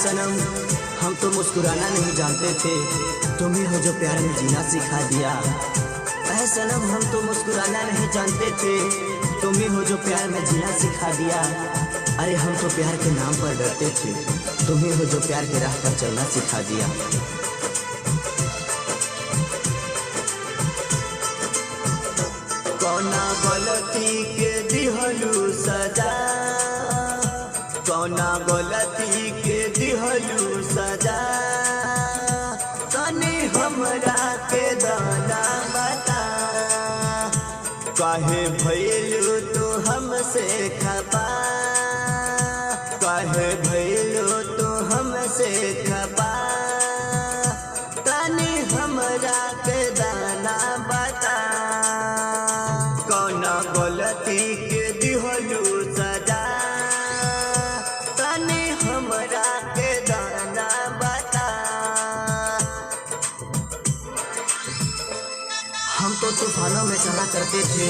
सनम हम तो मुस्कुराना नहीं जानते थे, तुम ही हो जो प्यार में जीना सिखा दिया। ऐ सनम हम तो मुस्कुराना नहीं जानते थे, तुम ही हो जो प्यार में जीना सिखा दिया। अरे हम तो प्यार के नाम पर डरते थे, तुम ही हो जो प्यार के राह पर चलना सिखा दिया। कौना गलती के दिहलू सजा, कौना गलती के दिहलू सजा, तनी हमरा के दाना बता। काहे भइलू तू हमसे खपा, काहे भइलू तू हमसे खपा, तनी हमरा के दाना बता। कौना गलती के दिहलू सजा, तनी हमरा के दाना बता। हम तो तूफानों में चला करते थे,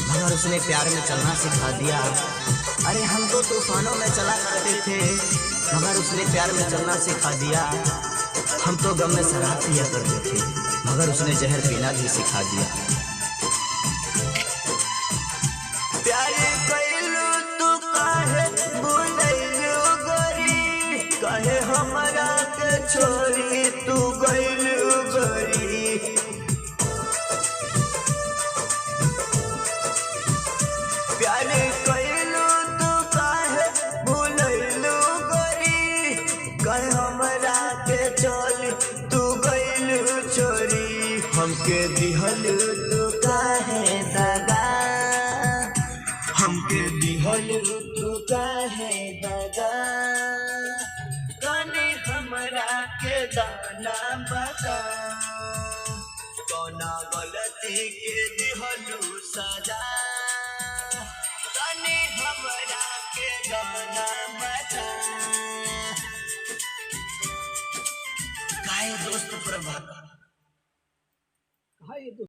मगर उसने प्यार में चलना सिखा दिया। अरे हम तो तूफानों में चला करते थे, मगर उसने प्यार में चलना सिखा दिया। हम तो गम में शराब पिया करते थे, मगर उसने जहर पीना भी सिखा दिया। प्यारे कइलू तू काहे भूलैलू गोरी, काहे हमरा के छोड़ी तू गइलू गोरी। प्यारे कइलू तू काहे भूलैलू गोरी, काहे हमरा के छोड़ी तू गइलू छोरी। हमके दिहलू तू काहे दगा, हमके दिहलू तू काहे दगा, तनी हमरा के दाना बता। कौना गलती के दिहलू सजा, तनी हमरा के दाना बता। काहे दोस्त प्रभाकर